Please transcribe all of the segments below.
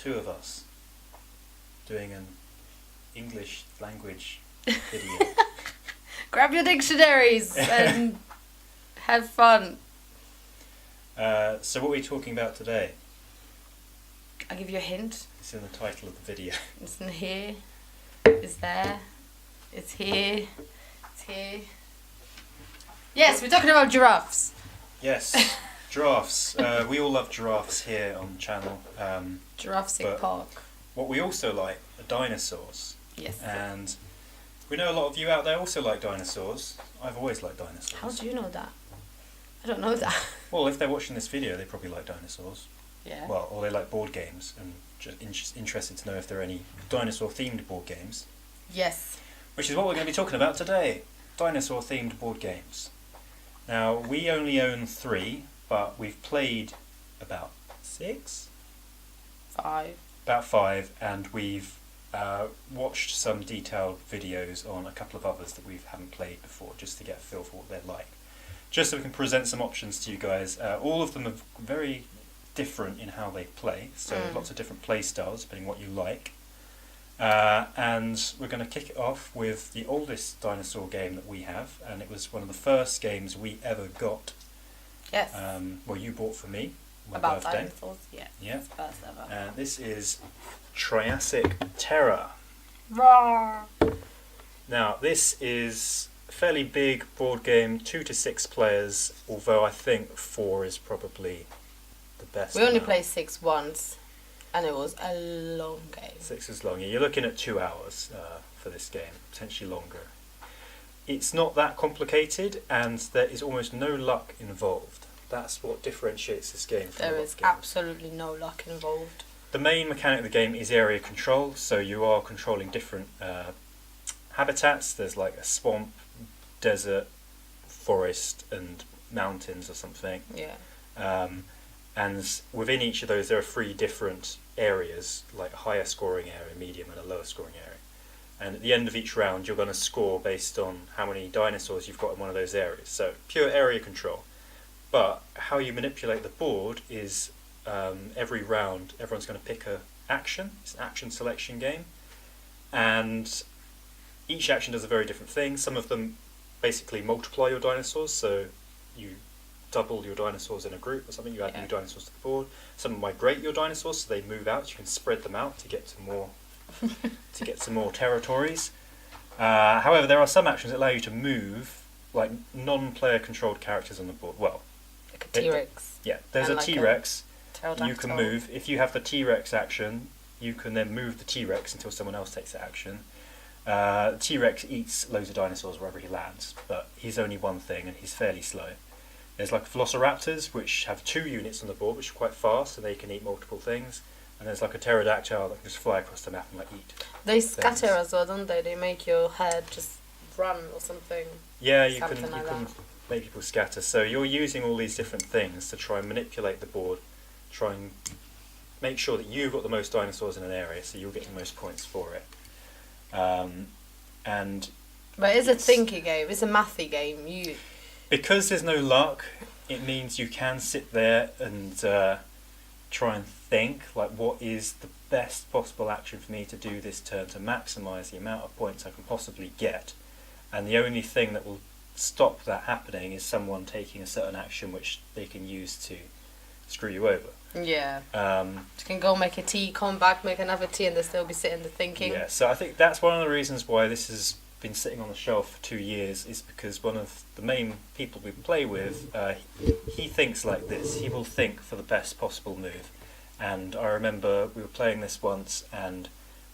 two of us doing an English language video. Grab your dictionaries and have fun. So what are we talking about today? I'll give you a hint. It's in the title of the video. It's in here. It's there. It's here. It's here. Yes, we're talking about giraffes. Yes, giraffes. We all love giraffes here on the channel. Jurassic Park. What we also like are dinosaurs. Yes. And we know a lot of you out there also like dinosaurs. I've always liked dinosaurs. How do you know that? I don't know that. Well, if they're watching this video, they probably like dinosaurs. Yeah. Well, or they like board games, and just interested to know if there are any dinosaur-themed board games. Yes. Which is what we're going to be talking about today. Dinosaur-themed board games. Now, we only own 3, but we've played about 6? 5. About 5, and we've watched some detailed videos on a couple of others that we haven't played before, just to get a feel for what they're like. Just so we can present some options to you guys. All of them are very different in how they play, so lots of different play styles depending on what you like. And we're going to kick it off with the oldest dinosaur game that we have, and it was one of the first games we ever got. Yes. Well, you bought for me my About birthday. dinosaurs, yeah. Yeah. It's first ever. And this is Triassic Terror. Roar. Now, this is a fairly big board game, 2 to 6 players, although I think 4 is probably the best. We only amount. played 6 once, and it was a long game. 6 is long. You're looking at 2 hours for this game, potentially longer. It's not that complicated, and there is almost no luck involved. That's what differentiates this game from There a lot is of games. absolutely no luck involved. The main mechanic of the game is area control, so you are controlling different habitats. There's like a swamp, desert, forest, and mountains or something. Yeah. And within each of those there are 3 different areas, like a higher scoring area, medium and a lower scoring area. And at the end of each round you're going to score based on how many dinosaurs you've got in one of those areas. So pure area control. But how you manipulate the board is every round everyone's going to pick a action. It's an action selection game. And each action does a very different thing. Some of them basically multiply your dinosaurs, so you double your dinosaurs in a group or something, you add new dinosaurs to the board. Some migrate your dinosaurs, so they move out, you can spread them out to get to more territories. However, there are some actions that allow you to move like non-player controlled characters on the board. Well, like a T-Rex. Yeah, there's a like T-Rex. You can move. If you have the T-Rex action, you can then move the T-Rex until someone else takes the action. T-Rex eats loads of dinosaurs wherever he lands, but he's only one thing and he's fairly slow. There's like velociraptors, which have 2 units on the board, which are quite fast, so they can eat multiple things. And there's like a pterodactyl that can just fly across the map and like eat. They scatter as well, don't they? They make your head just run or something. Yeah, you Something can like that. make people scatter. So you're using all these different things to try and manipulate the board, try and make sure that you've got the most dinosaurs in an area, so you'll get the most points for it. But it's a thinking game. It's a mathy game. Because there's no luck, it means you can sit there and try and think, like, what is the best possible action for me to do this turn to maximise the amount of points I can possibly get. And the only thing that will stop that happening is someone taking a certain action which they can use to screw you over. Yeah. You can go make a tea, come back, make another tea, and they'll still be sitting there thinking. Yeah, so I think that's one of the reasons why this has been sitting on the shelf for 2 years, is because one of the main people we play with, he thinks like this. He will think for the best possible move. And I remember we were playing this once, and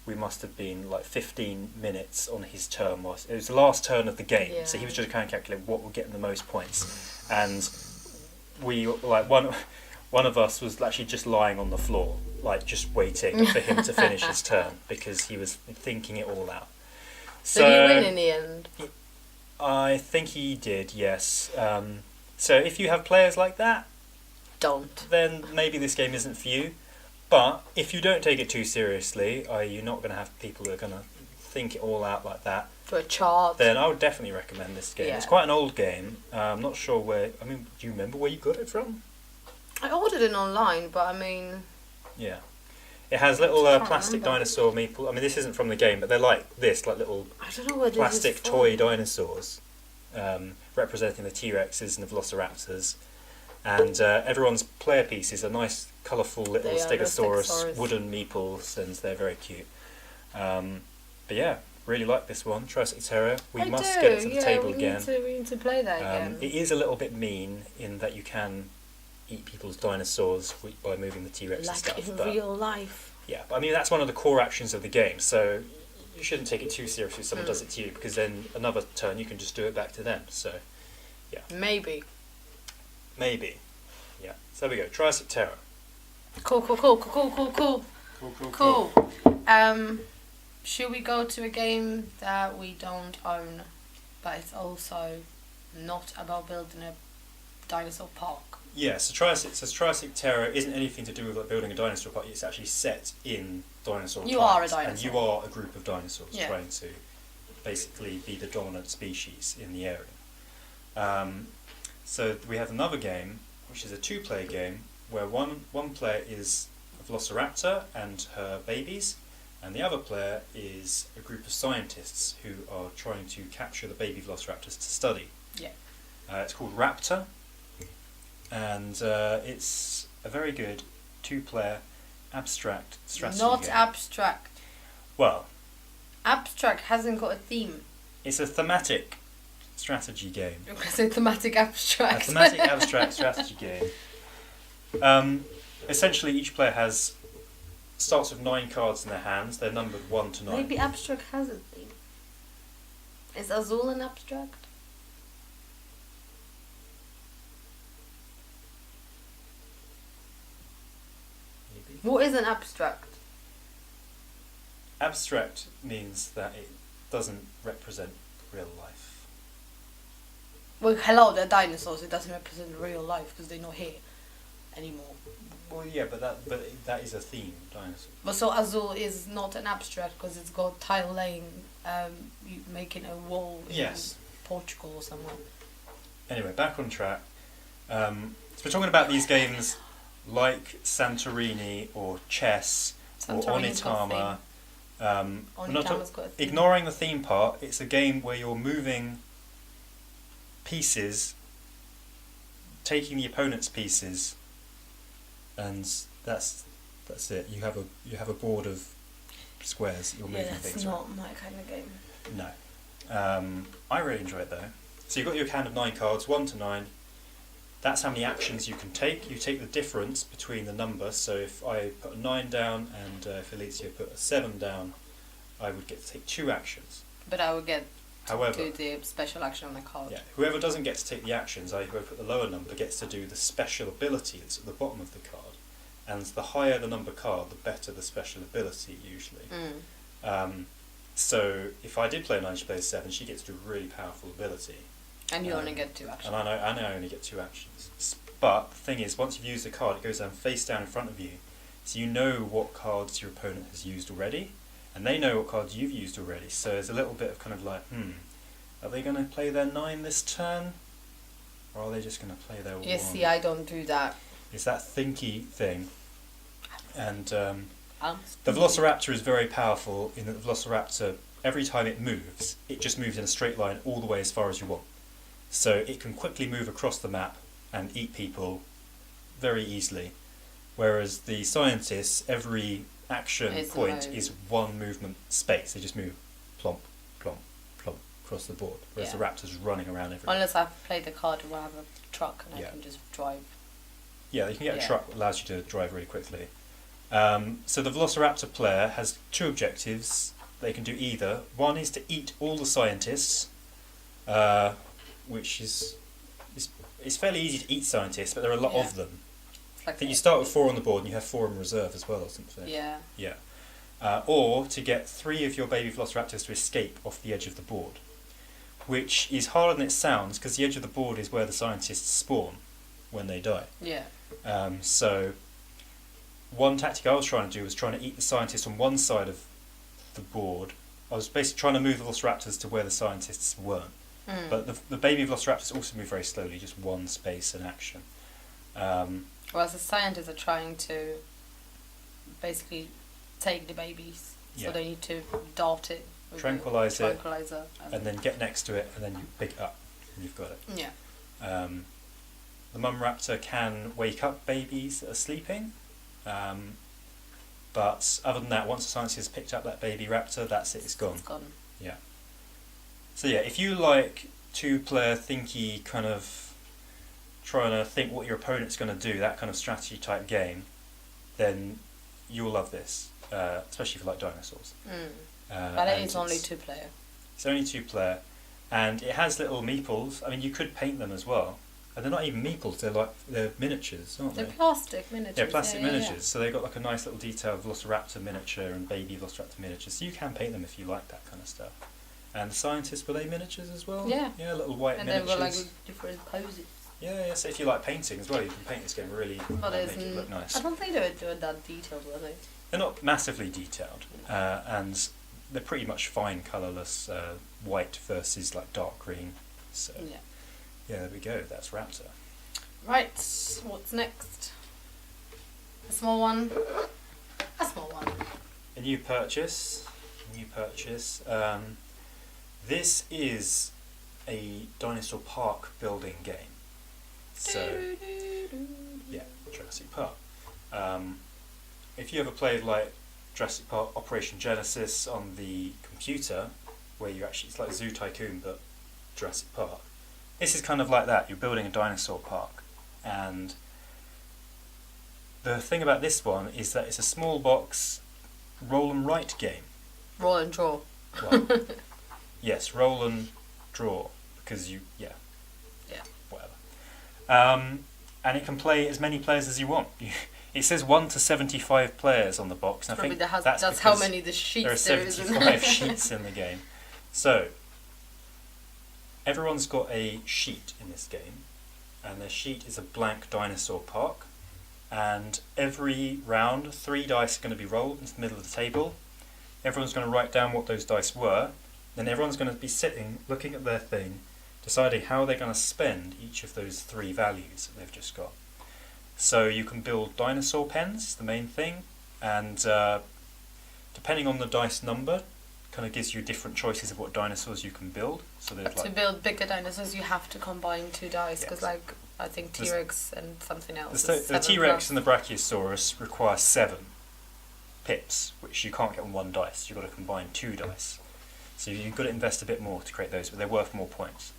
we must have been like 15 minutes on his turn. It was the last turn of the game, so he was just trying to calculate what would get him the most points. And we, like, one of us was actually just lying on the floor, like just waiting for him to finish his turn, because he was thinking it all out. So did he win in the end? I think he did, yes. So if you have players like that, then maybe this game isn't for you. But if you don't take it too seriously, you're not going to have people who are going to think it all out like that. For a chart. Then I would definitely recommend this game. Yeah. It's quite an old game. I'm not sure where. I mean, do you remember where you got it from? I ordered it online, but I mean. Yeah, It has little plastic remember. dinosaur meeple. I mean, this isn't from the game, but they're like this, like little I don't know what plastic this is toy for. dinosaurs, representing the T-Rexes and the Velociraptors. And everyone's player pieces are nice, colourful little They are little Stegosaurus Stegosaurus. wooden meeples, and they're very cute. But yeah, really like this one, Triassic Terror. We must get it to the table again. We need to play that again. It is a little bit mean in that you can eat people's dinosaurs by moving the T-Rex and Like stuff. in But real life. yeah, but I mean that's one of the core actions of the game, so you shouldn't take it too seriously if someone does it to you, because then another turn you can just do it back to them. So Maybe. maybe, yeah. So there we go, Triassic Terror. Cool. Should we go to a game that we don't own, but it's also not about building a dinosaur park? Yeah, so Triassic Terror isn't anything to do with like building a dinosaur park. It's actually set in dinosaur You times, are a and dinosaur. you are a group of dinosaurs Yeah. trying to basically be the dominant species in the area. So we have another game, which is a 2-player game, where one player is a Velociraptor and her babies, and the other player is a group of scientists who are trying to capture the baby Velociraptors to study. Yeah. It's called Raptor, and it's a very good 2-player abstract strategy Not game. abstract. Well, Abstract hasn't got a theme. it's a thematic strategy game. You're going to say thematic abstract. A thematic abstract strategy game. Essentially, each player starts with 9 cards in their hands. They're numbered 1 to 9. Maybe abstract has a theme. Is Azul an abstract? Maybe. What is an abstract? Abstract means that it doesn't represent real life. Well, hello, they're dinosaurs. It doesn't represent real life because they're not here anymore. Well, yeah, but that is a theme, dinosaur. But so Azul is not an abstract because it's got tile laying, making a wall in Yes. Portugal or somewhere. Anyway, back on track. So we're talking about these games like Santorini or chess or Santorini's got a Onitama. We're not Onitama's got a theme. ignoring the theme part. It's a game where you're moving pieces, taking the opponent's pieces, and that's it. You have a board of squares that you're moving that's things not my kind of game. around. No. I really enjoy it though. So you've got your hand of 9 cards, 1 to 9. That's how many actions you can take. You take the difference between the numbers. So if I put a 9 down and if Alicia put a 7 down, I would get to take 2 actions. But I would get However, to do the special action on the card. yeah, whoever doesn't get to take the actions, whoever put the lower number, gets to do the special ability that's at the bottom of the card. And the higher the number card, the better the special ability usually. So if I did play a 9, she plays 7, she gets to do a really powerful ability. And you only get 2 actions. And I know I only get 2 actions. But the thing is, once you've used the card, it goes down face down in front of you. So you know what cards your opponent has used already, and they know what cards you've used already. So there's a little bit of kind of like, are they going to play their 9 this turn? Or are they just going to play their 1? You see, I don't do that. It's that thinky thing. And the The Velociraptor is very powerful in that the Velociraptor, every time it moves, it just moves in a straight line all the way as far as you want. So it can quickly move across the map and eat people very easily. Whereas the scientists, every action It's point like- is 1 movement space. They just move plomp, plomp, plomp across the board. Whereas the raptor's running around everywhere. Unless I play the card where I have a truck and Yeah. I can just drive. Yeah, you can get Yeah. a truck that allows you to drive really quickly. So the Velociraptor player has 2 objectives. They can do either. One is to eat all the scientists, which is it's fairly easy to eat scientists, but there are a lot of them. It's like I think you start with 4 on the board and you have 4 in reserve as well or something. Yeah. Yeah. Or to get 3 of your baby Velociraptors to escape off the edge of the board, which is harder than it sounds because the edge of the board is where the scientists spawn when they die. Yeah. So one tactic I was trying to do was trying to eat the scientists on one side of the board. I was basically trying to move the Velociraptors to where the scientists weren't. But the baby Velociraptors also move very slowly, just 1 space in action. Whereas the scientists are trying to basically take the babies. So Yeah. they need to dart it. With Tranquilize a it, tranquilizer. and then get next to it, and then you pick it up, and you've got it. Yeah. The mum raptor can wake up babies that are sleeping, but other than that, once the scientists picked up that baby raptor, that's it, it's gone. It's gone. Yeah. So yeah, if you like two-player thinky kind of trying to think what your opponent's going to do, that kind of strategy type game, then you'll love this, especially if you like dinosaurs. But it is only 2-player. It's only 2-player, and it has little meeples. I mean, you could paint them as well. And they're not even meeples, they're miniatures, aren't They're they? plastic miniatures. Yeah, plastic miniatures. Yeah. So they've got like a nice little detailed Velociraptor miniature and baby Velociraptor miniatures. So you can paint them if you like that kind of stuff. And the scientists, were they miniatures as well? Yeah. Yeah, little white And miniatures. they were like different poses. Yeah, so if you like painting as well, you can paint this game really, But make it look nice. I don't think they were that detailed, were they? They're not massively detailed, and they're pretty much fine, colourless, white versus like dark green. So yeah, there we go. That's Raptor. Right, what's next? A small one. A small one. A new purchase. This is a dinosaur park building game. So yeah, Jurassic Park. If you ever played like Jurassic Park Operation Genesis on the computer, where you actually, it's like Zoo Tycoon but Jurassic Park. This is kind of like that. You're building a dinosaur park, and the thing about this one is that it's a small box roll and write game. Roll and draw. Well, yes, roll and draw, because whatever. And it can play as many players as you want. It says 1 to 75 players on the box. And I think that's how many the sheets there are there is. 75 sheets in the game. So everyone's got a sheet in this game, and their sheet is a blank dinosaur park. And every round, 3 dice are going to be rolled into the middle of the table. Everyone's going to write down what those dice were. Then everyone's going to be sitting, looking at their thing, deciding how they're going to spend each of those 3 values that they've just got. So you can build dinosaur pens, the main thing, and depending on the dice number, kind of gives you different choices of what dinosaurs you can build. So there's to build bigger dinosaurs, you have to combine 2 dice, because like I think T-Rex and something else. The T-Rex and the Brachiosaurus require 7 pips, which you can't get on 1 dice. You've got to combine 2 dice. So you've got to invest a bit more to create those, but they're worth more points.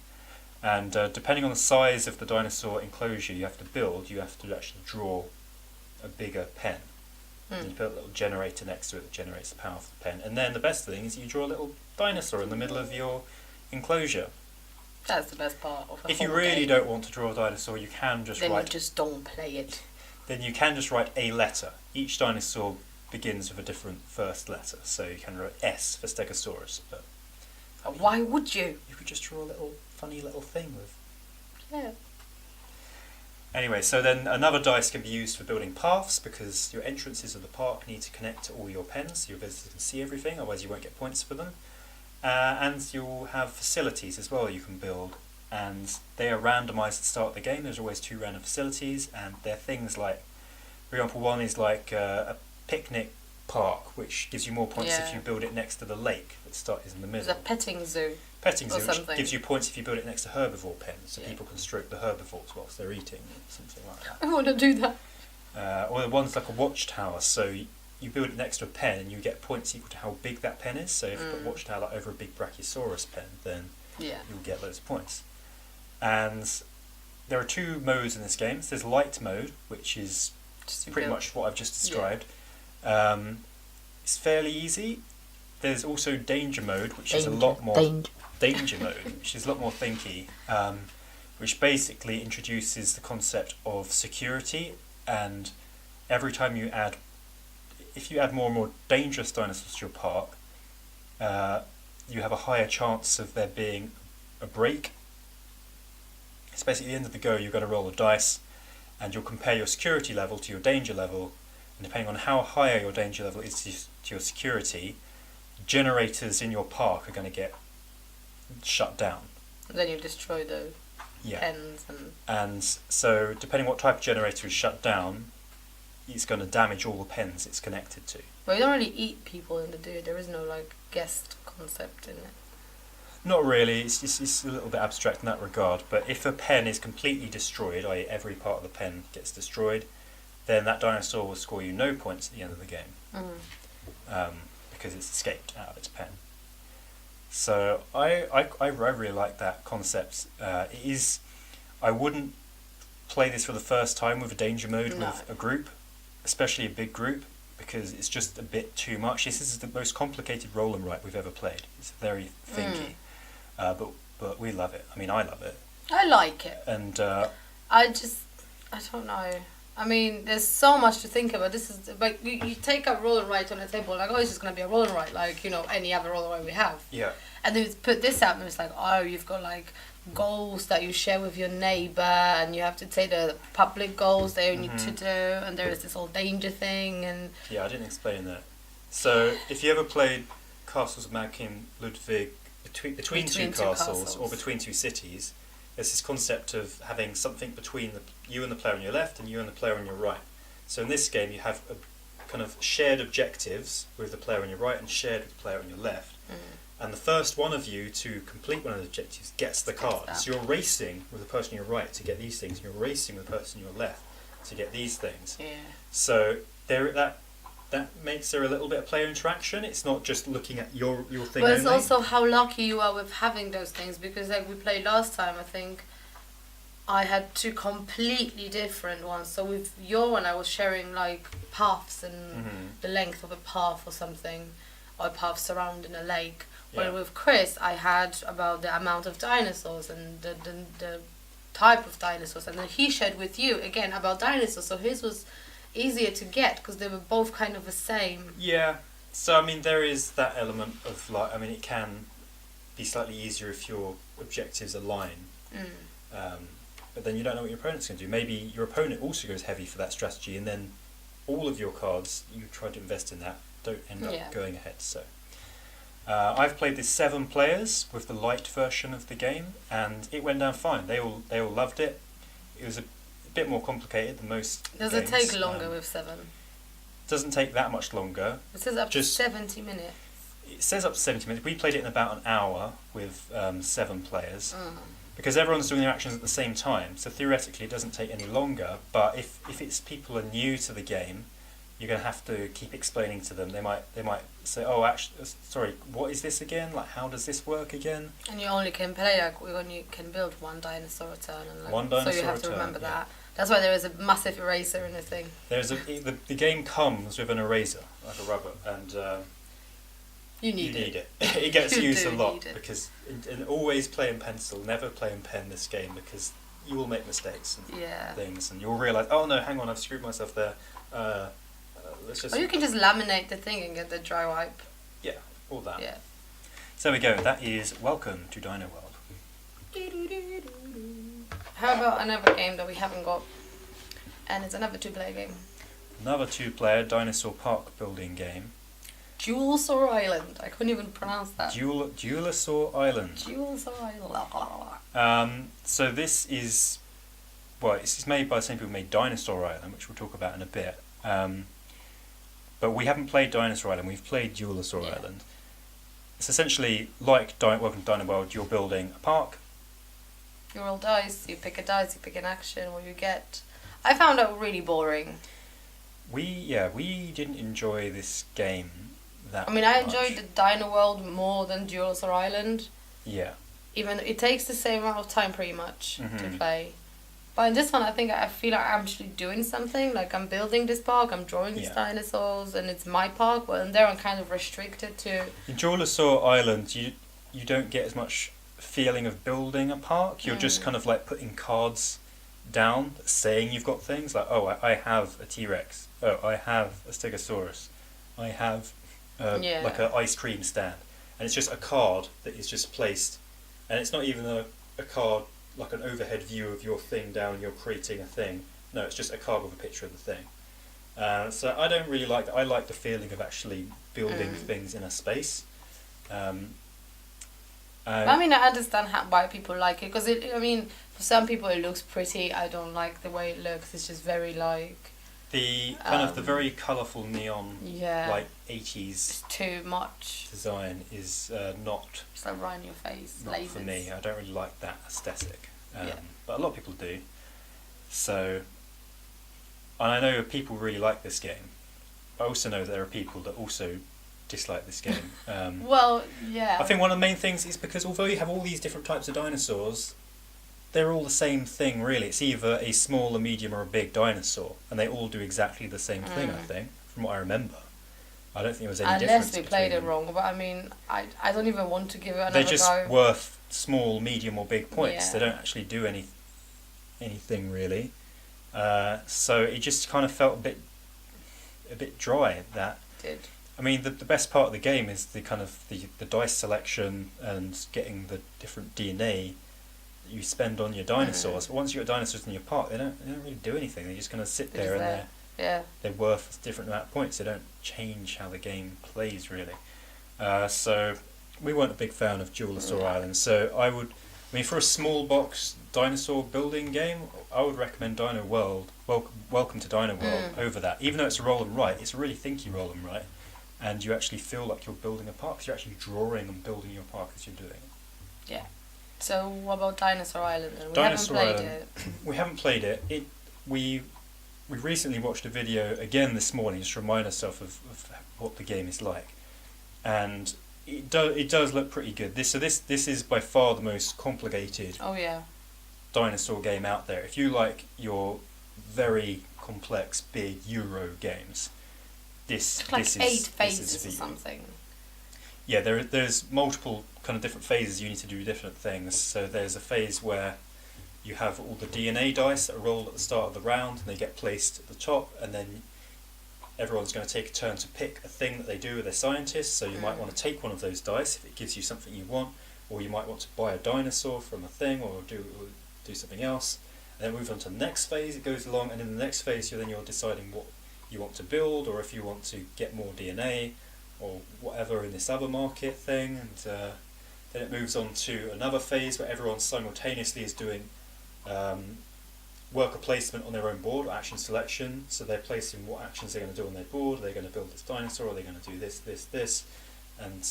And depending on the size of the dinosaur enclosure you have to build, you have to actually draw a bigger pen. And you put a little generator next to it that generates the power of the pen. And then the best thing is you draw a little dinosaur in the middle of your enclosure. That's the best part of the If you really don't want to draw a dinosaur, you can just then write... you just don't play it. Then you can just write a letter. Each dinosaur begins with a different first letter. So you can write S for Stegosaurus. But why would you? You could just draw a little funny little thing with... Yeah. Anyway, so then another dice can be used for building paths, because your entrances of the park need to connect to all your pens so your visitors can see everything, otherwise you won't get points for them. And you'll have facilities as well you can build, and they are randomised at the start of the game. There's always 2 random facilities, and they're things like, for example, one is like a picnic park, which gives you more points if you build it next to the lake that is in the middle. It's a petting zoo. Petting zoo, which gives you points if you build it next to herbivore pens, so people can stroke the herbivores whilst they're eating, something like that. I want to do that. Or the one's like a watchtower, so you build it next to a pen and you get points equal to how big that pen is. So if you put a watchtower like over a big Brachiosaurus pen, then you'll get those points. And there are 2 modes in this game. So there's light mode, which is pretty much what I've just described. It's fairly easy. There's also danger mode, which is a lot more... Danger mode, which is a lot more thinky, which basically introduces the concept of security, and every time you add... If you add more and more dangerous dinosaurs to your park, you have a higher chance of there being a break. It's basically at the end of the go, you're going to roll a dice, and you'll compare your security level to your danger level, and depending on how higher your danger level is to your security, generators in your park are going to get shut down. Then you destroy the pens. And so, depending what type of generator is shut down, it's going to damage all the pens it's connected to. But you don't really eat people in the do. There is no like guest concept in it. Not really. It's a little bit abstract in that regard. But if a pen is completely destroyed, i.e. every part of the pen gets destroyed, then that dinosaur will score you no points at the end of the game. Because it's escaped out of its pen. So I really like that concept. It is. I wouldn't play this for the first time with a danger mode with a group, especially a big group, because it's just a bit too much. This is the most complicated roll and write we've ever played. It's very thinky, but we love it. I mean, I love it. I like it. And I don't know. I mean, there's so much to think about. This is like you take a roll and write on the table, like, oh, it's just gonna be a roll and write, like, you know, any other roll and write we have. Yeah. And then you put this out, and it's like, oh, you've got like goals that you share with your neighbor, and you have to take the public goals they need to do, and there is this whole danger thing, and yeah, I didn't explain that. So if you ever played Castles of Malkin Ludwig between two castles or between two cities, there's this concept of having something between you and the player on your left and you and the player on your right. So in this game you have a kind of shared objectives with the player on your right and shared with the player on your left. And the first one of you to complete one of the objectives gets the card. So you're racing with the person on your right to get these things, and you're racing with the person on your left to get these things. yeah. So that makes there a little bit of player interaction. It's not just looking at your thing But it's only. also how lucky you are with having those things, because like we played last time, I think I had two completely different ones. So with your one, I was sharing like paths and the length of a path or something, or a path surrounding a lake. Yeah. But with Chris, I had about the amount of dinosaurs and the type of dinosaurs, and then he shared with you again about dinosaurs. So his was easier to get because they were both kind of the same. Yeah. So I mean, there is that element of like, I mean, it can be slightly easier if your objectives align. But then you don't know what your opponent's going to do. Maybe your opponent also goes heavy for that strategy, and then all of your cards you try to invest in that don't end up going ahead. So I've played this 7 players with the light version of the game, and it went down fine. They all loved it. It was a bit more complicated than most Does games. it take longer with 7? Doesn't take that much longer. It says up to 70 minutes. It says up to 70 minutes. We played it in about an hour with 7 players. Because everyone's doing their actions at the same time, so theoretically it doesn't take any longer, but if it's people are new to the game, you're going to have to keep explaining to them. They might say, oh, actually, sorry, what is this again? Like, how does this work again? And you only can play like when you can build one dinosaur a turn, and like, One dinosaur so you have a to turn, remember yeah. that. That's why there is a massive eraser in the thing. There's the game comes with an eraser, like a rubber, and You need it. It gets You used do a lot need it. because and always play in pencil, never play in pen this game, because you will make mistakes and things, and you'll realise, oh no, hang on, I've screwed myself there. Let's just. Or you can just laminate the thing and get the dry wipe. Yeah, all that. Yeah. So there we go. That is Welcome to Dino World. How about another game that we haven't got? And it's another 2-player game. Another 2-player dinosaur park building game. Dinosaur Island. I couldn't even pronounce that. Dinosaur Island. Dinosaur Island. So this is, well, it's made by the same people who made Dinosaur Island, which we'll talk about in a bit. But we haven't played Dinosaur Island. We've played Dinosaur Island. It's essentially like Welcome to Dino World. You're building a park. You roll dice. You pick a dice. You pick an action. What you get. I found it really boring. We didn't enjoy this game that much. I mean, I enjoyed the Dino World more than Dinosaur Island. Yeah. Even it takes the same amount of time pretty much to play. But in this one, I think I feel like I'm actually doing something. Like I'm building this park, I'm drawing these dinosaurs, and it's my park. But in there, I'm kind of restricted to. In Dinosaur Island, you don't get as much feeling of building a park. You're just kind of like putting cards down saying you've got things like, oh, I have a T-Rex. Oh, I have a Stegosaurus. I have like an ice cream stand. And it's just a card that is just placed. And it's not even a card like an overhead view of your thing down, you're creating a thing. No, it's just a card with a picture of the thing. So I don't really like that. I like the feeling of actually building things in a space. I mean, I understand why people like it, because for some people it looks pretty. I don't like the way it looks. It's just very like The kind of the very colourful neon, Yeah. like 80s It's too much. design is not It's like right in your face. not lasers. for me. I don't really like that aesthetic, Yeah. but a lot of people do. So, and I know people really like this game. I also know there are people that also dislike this game. Well, yeah. I think one of the main things is because although you have all these different types of dinosaurs, they're all the same thing really. It's either a small, a medium or a big dinosaur, and they all do exactly the same thing, I think, from what I remember. I don't think there was any difference Unless we played it between them. wrong, but I mean, I don't even want to give it another They're just go. worth small, medium or big points. Yeah. They don't actually do anything really. So it just kind of felt a bit dry. That Did. I mean, the best part of the game is the kind of the dice selection and getting the different DNA that you spend on your dinosaurs. But once you've got dinosaurs in your park, they don't really do anything. They're just going to sit there and they're worth a different amount of points. They don't change how the game plays really. So we weren't a big fan of Dinosaur Island. So I mean, for a small box dinosaur building game, I would recommend Dino World. Welcome to Dino World over that. Even though it's a roll and write, it's a really thinky roll and write, and you actually feel like you're building a park. 'Cause you're actually drawing and building your park as you're doing it. Yeah. So what about Dinosaur Island? Then? Dinosaur haven't played Island. it. We haven't played it. We recently watched a video again this morning just to remind ourselves of what the game is like, and it does look pretty good. This is by far the most complicated Oh yeah. dinosaur game out there. If you like your very complex big Euro games, It's like this 8 is phases for or you. something. Yeah, there's multiple kind of different phases. You need to do different things. So there's a phase where you have all the DNA dice that are rolled at the start of the round, and they get placed at the top, and then everyone's going to take a turn to pick a thing that they do with their scientists. So you might want to take one of those dice if it gives you something you want, or you might want to buy a dinosaur from a thing, or do something else. And then move on to the next phase. It goes along, and in the next phase, you're deciding what you want to build, or if you want to get more DNA, or whatever in this other market thing. And then it moves on to another phase where everyone simultaneously is doing worker placement on their own board, or action selection. So they're placing what actions they're going to do on their board. Are they going to build this dinosaur? Are they going to do this? And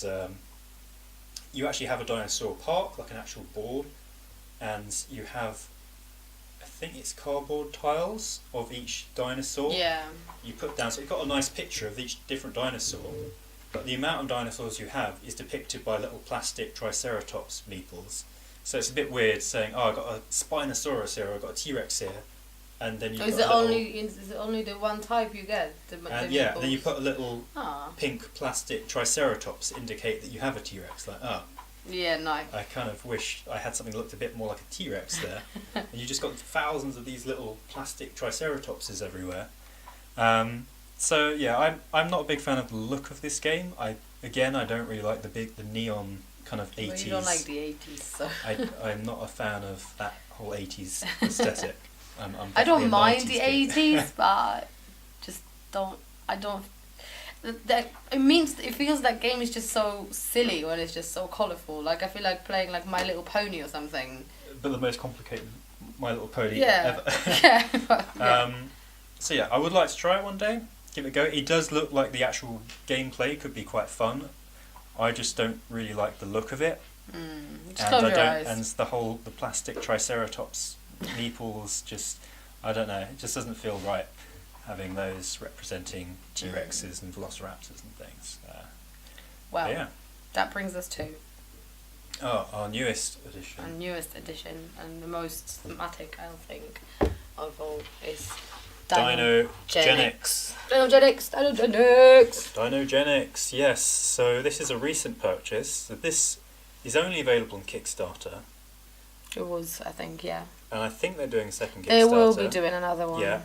you actually have a dinosaur park, like an actual board, and you have, I think it's cardboard tiles of each dinosaur. Yeah. You put down, so you've got a nice picture of each different dinosaur, but the amount of dinosaurs you have is depicted by little plastic Triceratops meeples. So it's a bit weird saying, oh, I've got a Spinosaurus here, or I've got a T-Rex here, and then So is it only the one type you get? and then you put a little pink plastic Triceratops indicate that you have a T-Rex. Like, Yeah, nice. I kind of wish I had something that looked a bit more like a T-Rex there. And you just got thousands of these little plastic Triceratopses everywhere. So yeah, I'm not a big fan of the look of this game. I don't really like the neon kind of 80s. Well, you don't like the 80s, so. I'm not a fan of that whole 80s aesthetic. I don't definitely a mind the 90s kid. 80s, but I don't. It feels that game is just so silly when it's just so colourful. Like I feel like playing like My Little Pony or something. But the most complicated My Little Pony Yeah. ever. Yeah. So yeah, I would like to try it one day. Give it a go. It does look like the actual gameplay could be quite fun. I just don't really like the look of it. Just close your eyes. And the plastic Triceratops meeples just, I don't know, it just doesn't feel right having those representing T-Rexes and Velociraptors and things. Well, yeah. That brings us to our newest edition. our newest edition, and the most thematic, I think, of all is Dinogenics. Dinogenics, yes. So this is a recent purchase. So this is only available on Kickstarter. It was, I think, yeah. And I think they're doing a second Kickstarter. They will be doing another one. Yeah.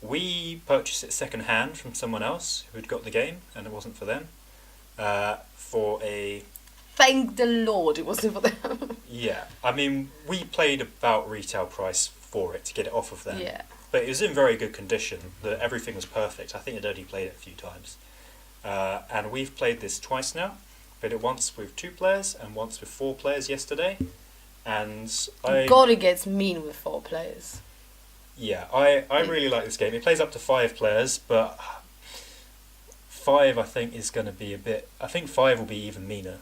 We purchased it second hand from someone else who'd got the game, and it wasn't for them. For a... Thank the Lord it wasn't for them. Yeah. I mean, we paid about retail price for it to get it off of them. Yeah. But it was in very good condition. Everything was perfect. I think I'd only played it a few times. And we've played this twice now. Played it once with 2 players and once with 4 players yesterday. And God, it gets mean with 4 players. Yeah, I really like this game. It plays up to 5 players, but 5 I think is going to be a bit... I think 5 will be even meaner.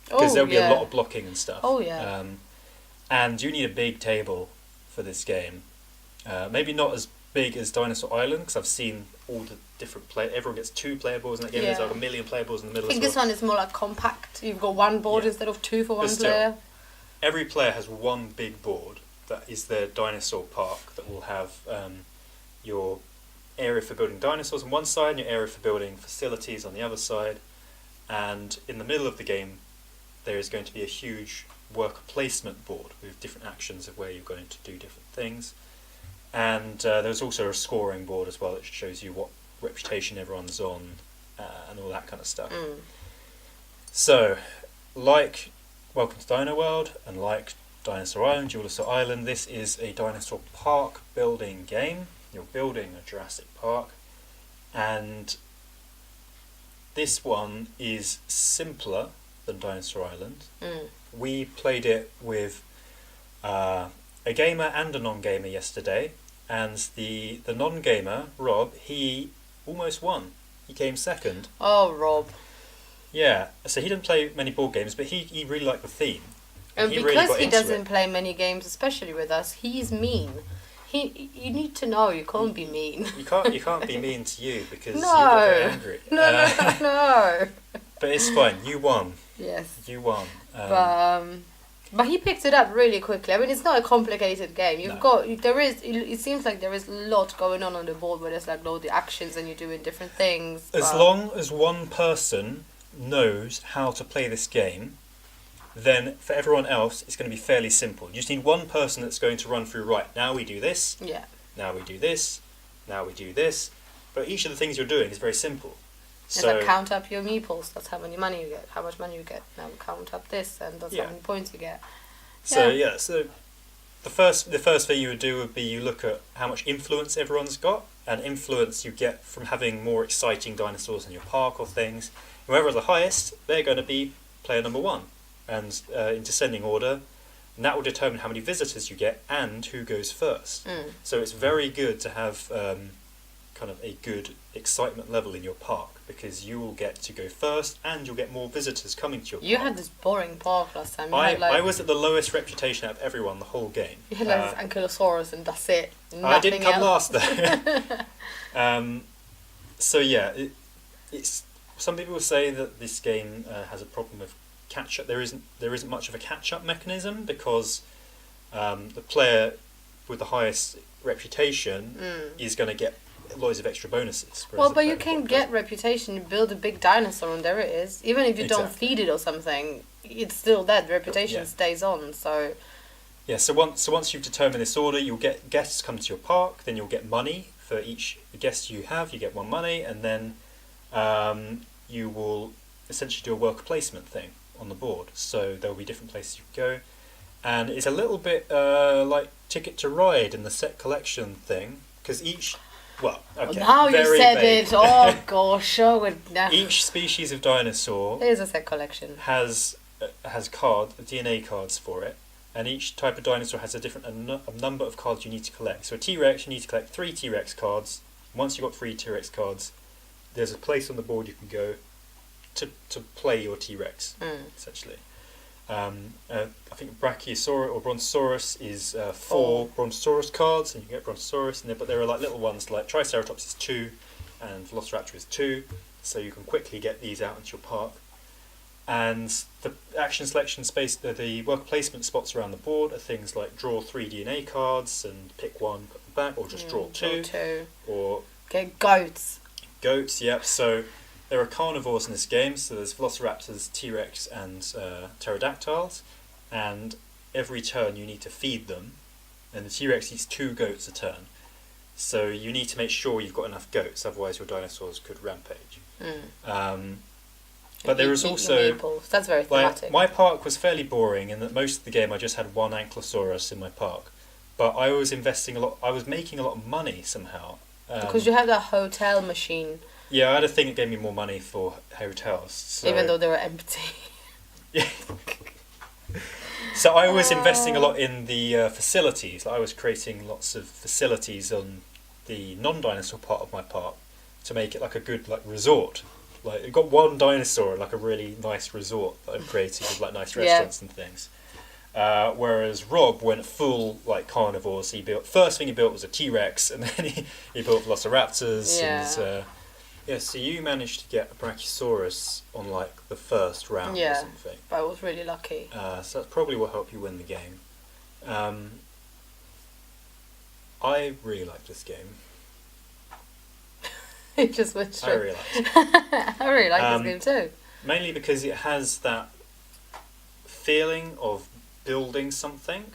Because there'll be a lot of blocking and stuff. Oh, yeah. And you need a big table for this game. Maybe not as big as Dinosaur Island, because I've seen all the different everyone gets 2 player boards in that game. There's like 1 million player boards in the middle. I think this one is more like compact. You've got 1 board instead of 2 for one player. Every player has 1 big board that is their dinosaur park that will have your area for building dinosaurs on one side and your area for building facilities on the other side. And in the middle of the game, there is going to be a huge worker placement board with different actions of where you're going to do different things. And there's also a scoring board as well that shows you what reputation everyone's on and all that kind of stuff. So, like Welcome to Dino World and like Dinosaur Island, Dinosaur Island, this is a dinosaur park building game. You're building a Jurassic Park, and this one is simpler than Dinosaur Island. We played it with a gamer and a non-gamer yesterday, and the non-gamer, Rob, he almost won. He came second. Oh, Rob. Yeah, so he didn't play many board games, but he really liked the theme. And because he doesn't play many games, especially with us, he's mean. You need to know you can't be mean. You can't be mean to you because you got very angry. No. But it's fine. You won. Yes. You won. But he picked it up really quickly. I mean, it's not a complicated game. It seems like there is a lot going on the board where there's like all the actions and you're doing different things. As long as one person knows how to play this game, then for everyone else it's going to be fairly simple. You just need one person that's going to run through, right, now we do this, now we do this, now we do this. But each of the things you're doing is very simple. It's like count up your meeples, that's how much money you get. Now count up this, and that's how many points you get. So the first thing you would do would be you look at how much influence everyone's got, and influence you get from having more exciting dinosaurs in your park or things. Whoever are the highest, they're going to be player number 1. And in descending order, and that will determine how many visitors you get and who goes first. So it's very good to have kind of a good excitement level in your park, because you will get to go first and you'll get more visitors coming to your park. You had this boring park last time. I was at the lowest reputation out of everyone the whole game. You had like this ankylosaurus and that's it. I didn't come last though. So yeah, it's some people say that this game has a problem with catch-up. There isn't much of a catch-up mechanism, because the player with the highest reputation is going to get loads of extra bonuses. Well, but you can get reputation. You build a big dinosaur and there it is. Even if you don't feed it or something, it's still that. The reputation stays on. So yeah. So once you've determined this order, you'll get guests come to your park. Then you'll get money for each guest you have. You get 1 money, and then you will essentially do a worker placement thing on the board. So there will be different places you can go, and it's a little bit like Ticket to Ride in the set collection thing, because each... Well, okay. Now you said it. Oh gosh, show it now. Each species of dinosaur is a set collection. Has DNA cards for it, and each type of dinosaur has a number of cards you need to collect. So a T-Rex, you need to collect 3 T-Rex cards. Once you've got 3 T-Rex cards, there's a place on the board you can go to play your T-Rex, essentially. I think Brachiosaurus or Brontosaurus is 4 Brontosaurus cards, and you can get Brontosaurus, but there are like little ones like Triceratops is 2, and Velociraptor is 2, so you can quickly get these out into your park. And the action selection space, the worker placement spots around the board are things like draw 3 DNA cards and pick 1, put them back, or just draw 2. Or get goats. Goats, yep. So there are carnivores in this game, so there's Velociraptors, T-Rex and pterodactyls, and every turn you need to feed them, and the T-Rex eats 2 goats a turn. So you need to make sure you've got enough goats, otherwise your dinosaurs could rampage. But there is also... That's very thematic. My park was fairly boring in that most of the game I just had 1 Ankylosaurus in my park. But I was investing a lot... I was making a lot of money somehow. Because you have that hotel machine. Yeah, I had a thing that gave me more money for hotels. So... Even though they were empty. Yeah. So I was investing a lot in the facilities. I was creating lots of facilities on the non-dinosaur part of my park to make it like a good like resort. Like it got one dinosaur, like a really nice resort that I've created with like nice restaurants and things. Whereas Rob went full like carnivores. He built first thing he built was a T-Rex, and then he built velociraptors. Yeah. And, so you managed to get a Brachiosaurus on like the first round or something. But I was really lucky. So that probably will help you win the game. I really like this game. It just went straight. I really like it. I really like this game too. Mainly because it has that feeling of building something.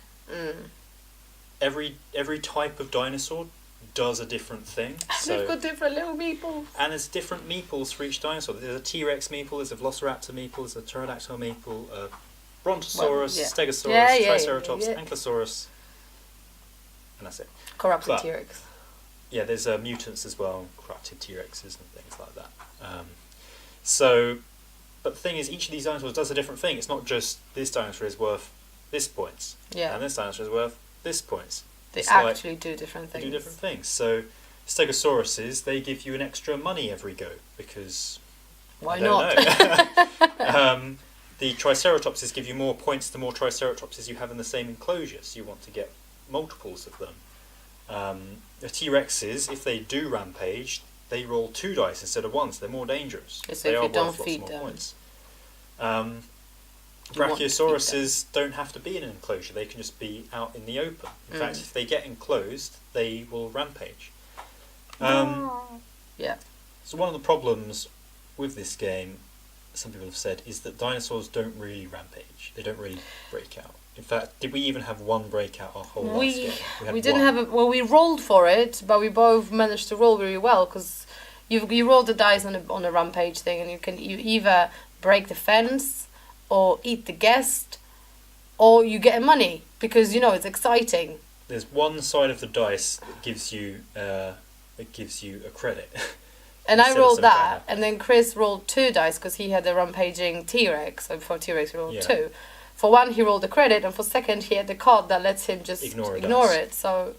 Every type of dinosaur does a different thing. So They've got different little meeples. and there's different meeples for each dinosaur. There's a T-Rex meeple, there's a velociraptor meeple, there's a pterodactyl meeple, a brontosaurus, stegosaurus, triceratops, ankylosaurus, and that's it. Corrupted T-Rex. Yeah, there's mutants as well, corrupted T-Rexes and things like that. But the thing is, each of these dinosaurs does a different thing. It's not just this dinosaur is worth this points, and this dinosaur is worth this points. They actually do different things. They do different things. So, Stegosauruses, they give you an extra money every go because why not? The Triceratopses give you more points the more Triceratopses you have in the same enclosure. So you want to get multiples of them. The T-Rexes, if they do rampage, they roll 2 dice instead of 1, so they're more dangerous. So if you don't feed them. Points. Brachiosauruses don't have to be in an enclosure, they can just be out in the open. In fact, if they get enclosed, they will rampage. So one of the problems with this game, some people have said, is that dinosaurs don't really rampage. They don't really break out. In fact, did we even have one breakout our whole last game? We didn't have well, we rolled for it, but we both managed to roll really well because you roll the dice on a rampage thing, and you either break the fence or eat the guest, or you get money because it's exciting. There's one side of the dice that gives you a credit. And I rolled that, and then Chris rolled 2 dice because he had a rampaging T-Rex. So for T-Rex he rolled 2. For one he rolled a credit, and for second he had the card that lets him just ignore it. So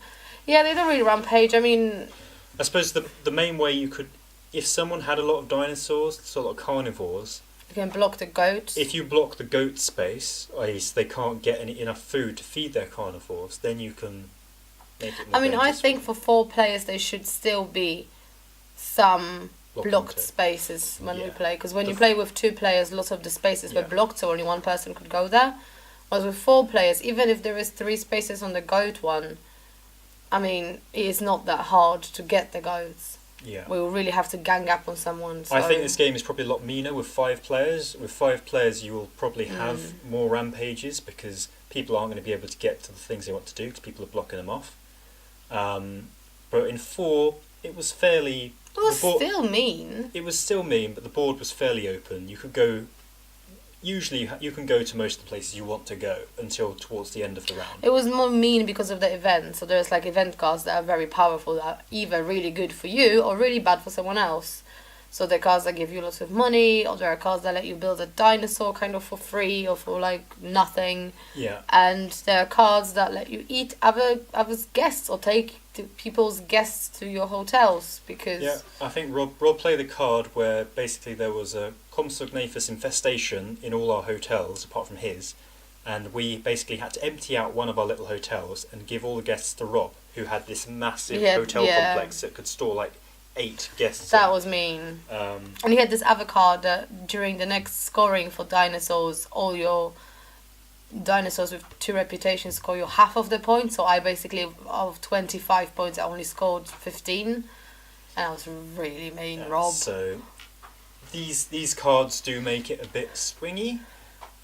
yeah, they don't really rampage. I mean, I suppose the main way you could, if someone had a lot of dinosaurs, sort of carnivores, you can block the goat. If you block the goat space, i.e. they can't get enough food to feed their carnivores, then you can make it more dangerous. I think for 4 players there should still be some blocked spaces when we play, because when you play with 2 players, lots of the spaces were blocked, so only one person could go there. Whereas with 4 players, even if there is 3 spaces on the goat one, I mean, it is not that hard to get the goats. Yeah. We will really have to gang up on someone. So. I think this game is probably a lot meaner with 5 players. With 5 players, you will probably have more rampages because people aren't going to be able to get to the things they want to do because people are blocking them off. But in 4, it was fairly... It was still mean. It was still mean, but the board was fairly open. You could go... Usually, you can go to most of the places you want to go until towards the end of the round. It was more mean because of the event. So there's like event cards that are very powerful, that are either really good for you or really bad for someone else. So there are cards that give you lots of money, or there are cards that let you build a dinosaur kind of for free or for like nothing. Yeah. And there are cards that let you eat others' guests or take people's guests to your hotels because... Yeah, I think Rob played a card where basically there was a Compsognathus infestation in all our hotels apart from his, and we basically had to empty out one of our little hotels and give all the guests to Rob, who had this massive hotel complex that could store like 8 guests. That was mean. And he had this other card that during the next scoring for dinosaurs, all your dinosaurs with 2 reputations score you half of the points. So I basically, out of 25 points, I only scored 15. And that was really mean, Rob. So these cards do make it a bit swingy,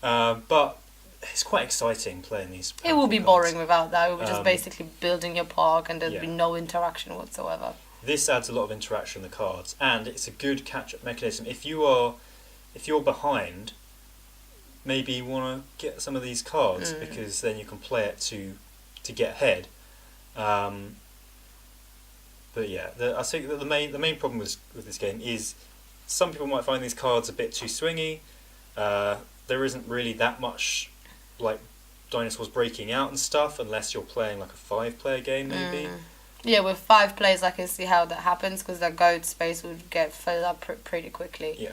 but it's quite exciting playing these. It will be boring without that. It will be just basically building your park and there'll be no interaction whatsoever. This adds a lot of interaction in the cards, and it's a good catch-up mechanism. If you're behind, maybe you want to get some of these cards because then you can play it to get ahead. But yeah, I think that the main problem with this game is some people might find these cards a bit too swingy. There isn't really that much like dinosaurs breaking out and stuff, unless you're playing like a 5-player game maybe. Yeah, with 5 players, I can see how that happens because the goat space would get filled up pretty quickly. Yeah.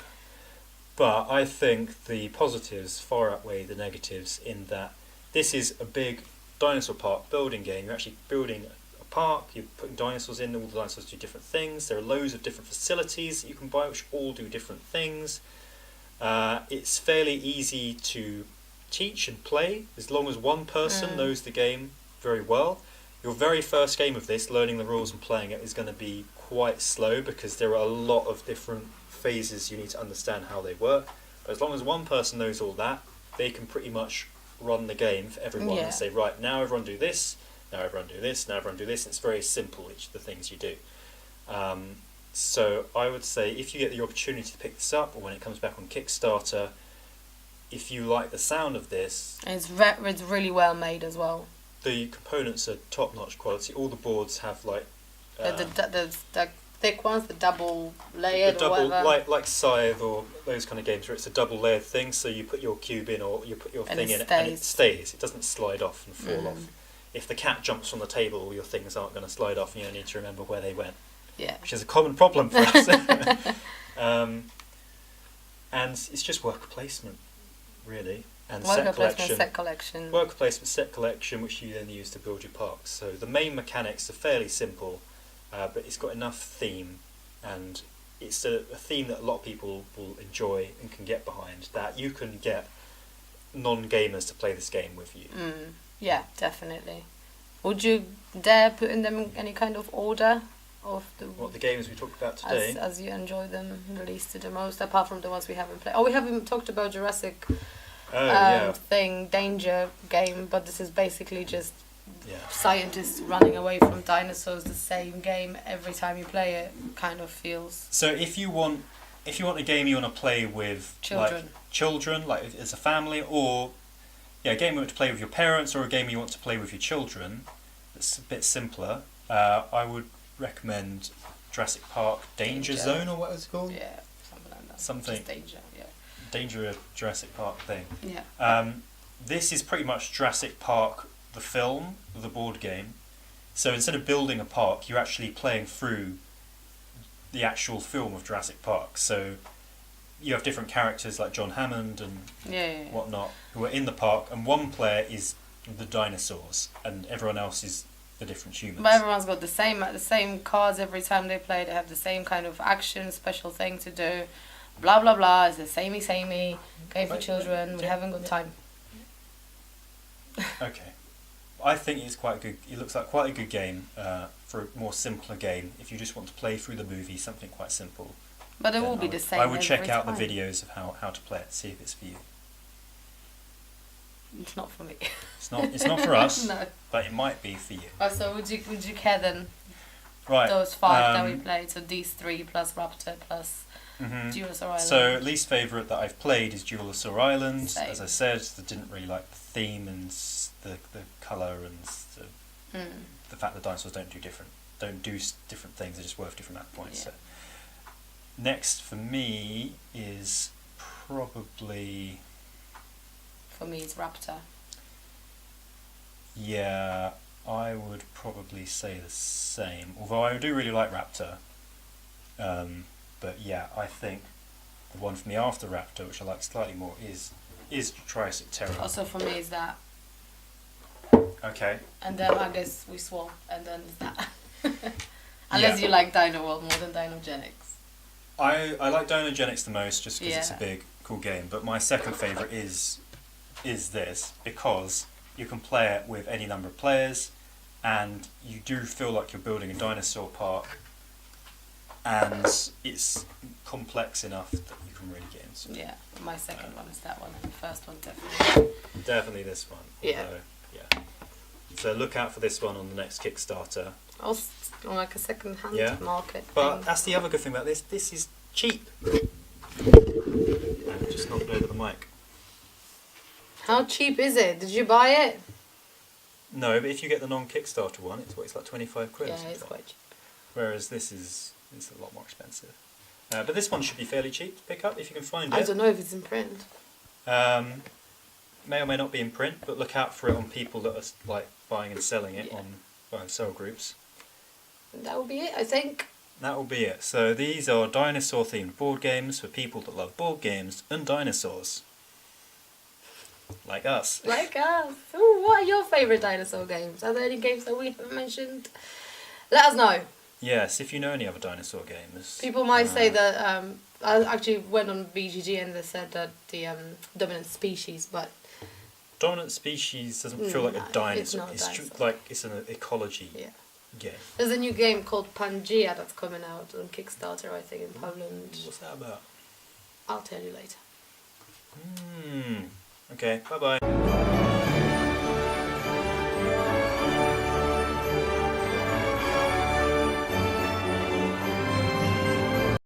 But I think the positives far outweigh the negatives in that this is a big dinosaur park building game. You're actually building a park, you're putting dinosaurs in, all the dinosaurs do different things. There are loads of different facilities that you can buy which all do different things. It's fairly easy to teach and play as long as one person knows the game very well. Your very first game of this, learning the rules and playing it, is going to be quite slow because there are a lot of different phases you need to understand how they work. But as long as one person knows all that, they can pretty much run the game for everyone and say, right, now everyone do this, now everyone do this, now everyone do this. It's very simple, each of the things you do. So I would say if you get the opportunity to pick this up, or when it comes back on Kickstarter, if you like the sound of this... It's really well made as well. The components are top-notch quality. All the boards have like... the thick ones, the double layered or whatever. Like Scythe or those kind of games where it's a double layered thing, so you put your cube in or you put your thing in and it stays. It doesn't slide off and fall off. If the cat jumps from the table, all your things aren't going to slide off and you need to remember where they went. Yeah. Which is a common problem for us. And it's just worker placement, really. And worker placement, set collection. Worker placement, set collection, which you then use to build your parks. So the main mechanics are fairly simple, but it's got enough theme, and it's a theme that a lot of people will enjoy and can get behind, that you can get non-gamers to play this game with you. Yeah, definitely. Would you dare put in them in any kind of order of the games we talked about today? As you enjoy them, released to the most, apart from the ones we haven't played. Oh, we haven't talked about Jurassic Danger game, but this is basically just scientists running away from dinosaurs. The same game every time you play it, kind of feels. So if you want a game you want to play with children, like as a family, or a game you want to play with your parents, or a game you want to play with your children, that's a bit simpler, I would recommend Jurassic Park Danger Zone, or what is it called? Yeah, something like that. Something. Just Danger, yeah. Danger Jurassic Park thing. Yeah. This is pretty much Jurassic Park, the film, the board game. So instead of building a park, you're actually playing through the actual film of Jurassic Park. So you have different characters like John Hammond and whatnot who are in the park, and one player is the dinosaurs, and everyone else is the different humans. But everyone's got the same cards every time they play. They have the same kind of action, special thing to do. Blah blah blah. It's the samey game for children. We haven't got time. Okay, I think it's quite good. It looks like quite a good game for a more simpler game. If you just want to play through the movie, something quite simple. But it will be the same. I would check out time. the videos of how to play it, see if it's for you. It's not for me. It's not for us. No. But it might be for you. Oh, so would you care then? Right. Those 5 that we played, so these 3 plus Raptor plus Dinosaur Island. So least favourite that I've played is Dinosaur Island. Same. As I said, I didn't really like the theme and the colour and the fact that dinosaurs don't do different things. They're just worth different amount of points. Yeah. So. Next for me is probably... For me, it's Raptor. Yeah, I would probably say the same. Although I do really like Raptor. But yeah, I think the one for me after Raptor, which I like slightly more, is Jurassic Terror. Also for me, is that. Okay. And then I guess we swap, and then it's that. Unless you like Dino World more than Dinogenics. I like Dinogenics the most, just because it's a big, cool game. But my second favourite is this, because you can play it with any number of players, and you do feel like you're building a dinosaur park, and it's complex enough that you can really get into it. Yeah, my second one is that one, and the first one definitely. Definitely this one. Yeah. Yeah. So look out for this one on the next Kickstarter. Also, on like a second-hand market. But that's the other good thing about this. This is cheap. Just knocked over the mic. How cheap is it? Did you buy it? No, but if you get the non-Kickstarter one, it's like 25 quid. Yeah, it's quite cheap. Whereas this is a lot more expensive. But this one should be fairly cheap to pick up if you can find it. I don't know if it's in print. may or may not be in print, but look out for it on people that are like buying and selling it on buy and sell groups. That will be it, I think. That will be it. So these are dinosaur themed board games for people that love board games and dinosaurs. Like us. Like us. Ooh, what are your favourite dinosaur games? Are there any games that we haven't mentioned? Let us know. Yes, if you know any other dinosaur games. People might say that, I actually went on BGG and they said that the dominant species, but... Dominant species doesn't feel like a dinosaur. It's not a dinosaur. Like it's an ecology game. There's a new game called Pangea that's coming out on Kickstarter, I think, in Poland. What's that about? I'll tell you later. Okay, bye bye.